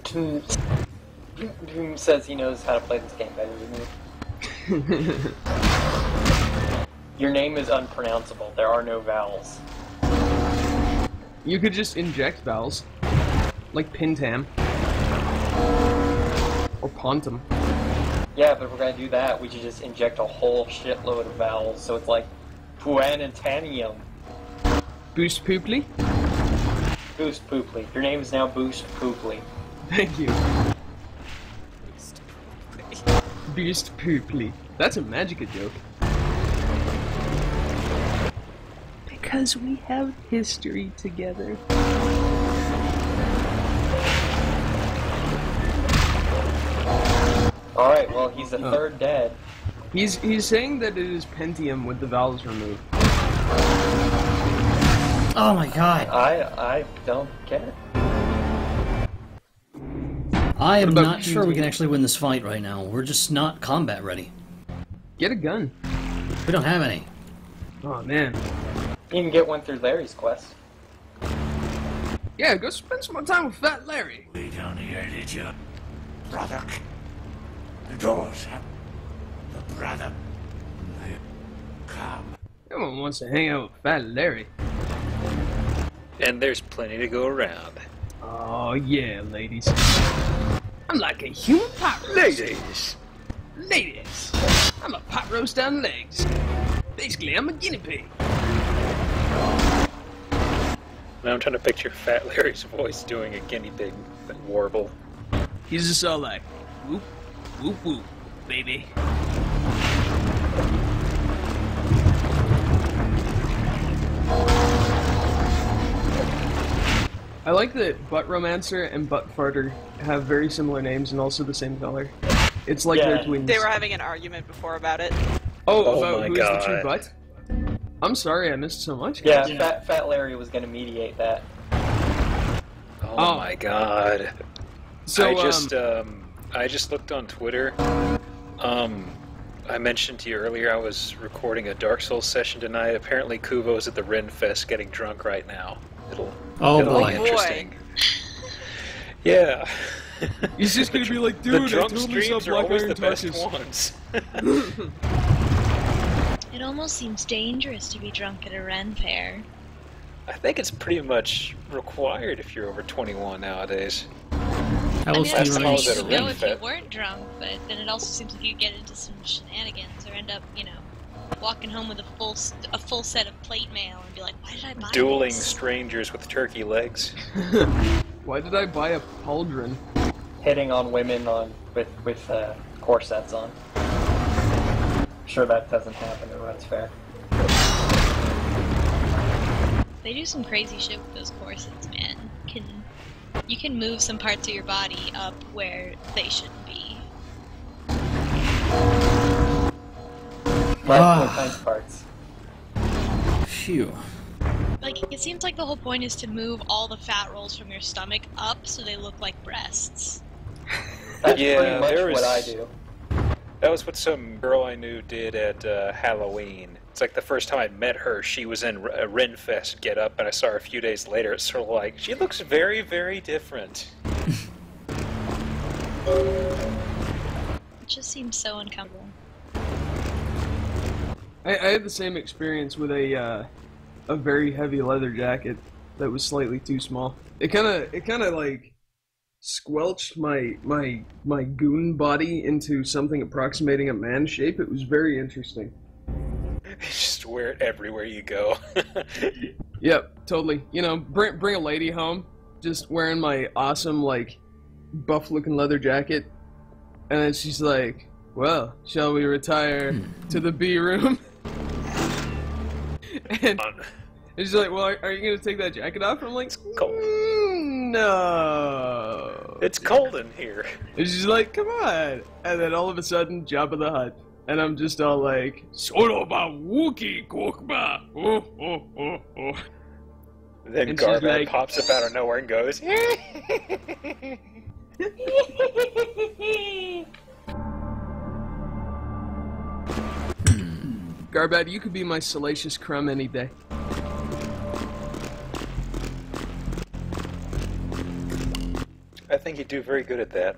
Doom says he knows how to play this game better than me. Your name is unpronounceable. There are no vowels. You could just inject vowels. Like Pintam. Or Pontum. Yeah, but if we're gonna do that, we should just inject a whole shitload of vowels, so it's like Puanitanium. Boost Pooply? Boost Pooply. Your name is now Boost Pooply. Thank you. Boost Pooply. That's a Magica joke. Because we have history together. Alright, well, he's the third dead. He's saying that it is Pentium with the vowels removed. Oh my god. I don't care. I am not sure we can actually win this fight right now. We're just not combat ready. Get a gun. We don't have any. Oh man. You can get one through Larry's quest. Yeah, go spend some more time with Fat Larry. Way down here, did you? Brother. The doors. The brother. Come. Everyone wants to hang out with Fat Larry. And there's plenty to go around. Oh yeah, ladies. I'm like a human pot roast. Ladies. I'm a pot roast on legs. Basically, I'm a guinea pig. Now I'm trying to picture Fat Larry's voice doing a guinea pig warble. He's just all like, whoop, whoop, whoop, baby. I like that Butt Romancer and Butt Farter have very similar names and also the same color. It's like they're twins. They were having an argument before about it. Oh, about who's the true butt? I'm sorry, I missed so much. Yeah, Fat Larry was going to mediate that. Oh my god. So, I just looked on Twitter. I mentioned to you earlier I was recording a Dark Souls session tonight. Apparently Kuvo's at the Ren Fest getting drunk right now. It'll boy. be interesting. Yeah. He's just gonna be like, dude, the drunk I totally streams are always the best touches. ones. It almost seems dangerous to be drunk at a Ren fair. I think it's pretty much required if you're over 21 nowadays. I mean, last time I was at a you know Ren if you Fest. weren't drunk, but then it also seems like you get into some shenanigans or end up, you know, walking home with a full set of plate mail and be like, why did I buy Dueling this? strangers with turkey legs. Why did I buy a pauldron? Hitting on women with corsets on. I'm sure that doesn't happen at Ren's Fair. They do some crazy shit with those corsets, man. You can move some parts of your body up where they shouldn't be. What kinds of parts? Phew. Like, it seems like the whole point is to move all the fat rolls from your stomach up so they look like breasts. That's Yeah, pretty much there was- what I do. That was what some girl I knew did at Halloween. It's like the first time I met her, she was in a Ren Fest get up, and I saw her a few days later. It's sort of like, she looks very, very different. It just seems so uncomfortable. I had the same experience with a very heavy leather jacket that was slightly too small. It kind of like squelched my goon body into something approximating a man shape. It was very interesting. Just wear it everywhere you go. Yep, totally. You know, bring a lady home, just wearing my awesome, like, buff-looking leather jacket, and then she's like, well, shall we retire to the B room? And she's like, well, are you going to take that jacket off? And I'm like, it's cold. No. It's cold in here. And she's like, come on. And then all of a sudden, Jabba the Hutt. And I'm just all like, Soroba Wookie Kokba. Oh, oh, oh, oh. Then Garbad pops up out of nowhere and goes, Garbad, you could be my salacious crumb any day. I think you'd do very good at that.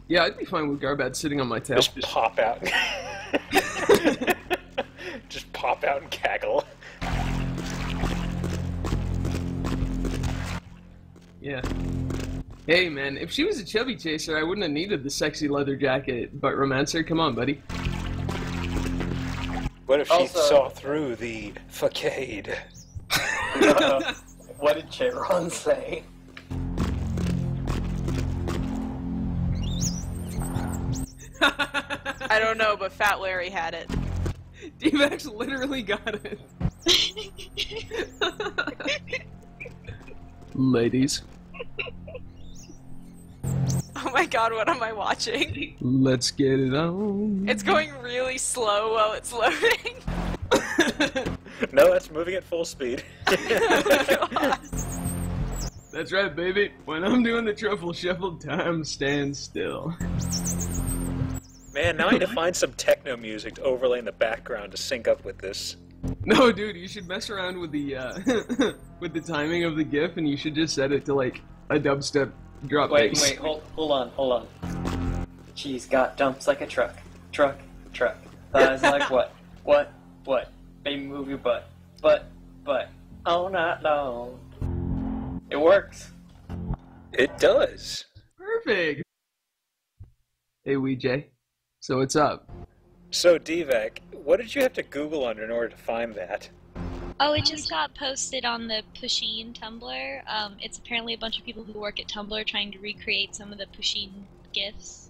Yeah, I'd be fine with Garbad sitting on my tail. Just pop out. Just pop out and cackle. Yeah. Hey, man, if she was a chubby chaser, I wouldn't have needed the sexy leather jacket. But Romancer, come on, buddy. What if she saw through the facade? What did Cheiron say? I don't know, but Fat Larry had it. D-Max literally got it. Ladies. Oh my god, what am I watching? Let's get it on. It's going really slow while it's loading. No, it's moving at full speed. That's right, baby. When I'm doing the truffle shuffle, time stands still. Man, now I need to find some techno music to overlay in the background to sync up with this. No, dude, you should mess around with the with the timing of the GIF, and you should just set it to like a dubstep drop bass. Wait, hold on. She's got dumps like a truck. Thighs like what? Baby, move your butt. All night long. It works. It does. Perfect. Hey, Weejay. So what's up? So, Divac, what did you have to Google under in order to find that? Oh, it just got posted on the Pusheen Tumblr. It's apparently a bunch of people who work at Tumblr trying to recreate some of the Pusheen GIFs.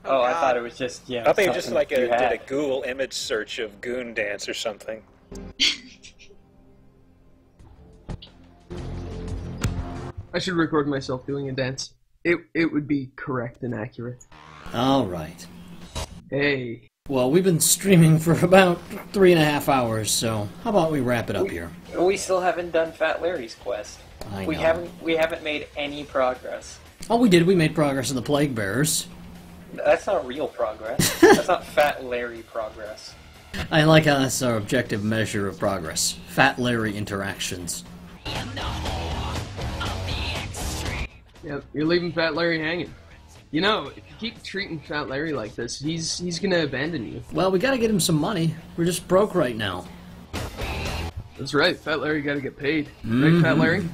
Oh, I thought it was just, I think it was just like did a Google image search of Goon Dance or something. I should record myself doing a dance. It would be correct and accurate. Alright. Hey. Well, we've been streaming for about 3.5 hours, so how about we wrap it up here? We still haven't done Fat Larry's quest. I know. We haven't made any progress. Oh, we did. We made progress in the Plague Bearers. That's not real progress. That's not Fat Larry progress. I like how that's our objective measure of progress. Fat Larry interactions. Yep, you're leaving Fat Larry hanging. You know, if you keep treating Fat Larry like this, he's gonna abandon you. Well, we gotta get him some money. We're just broke right now. That's right, Fat Larry gotta get paid. Right, Fat Larry?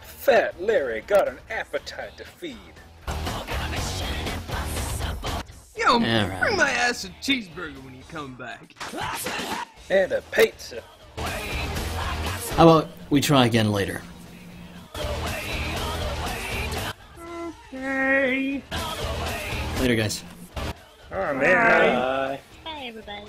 Fat Larry got an appetite to feed. Yo, bring my ass a cheeseburger when you come back. And a pizza. How about we try again later? Okay. Later, guys. Oh, man. Bye, everybody.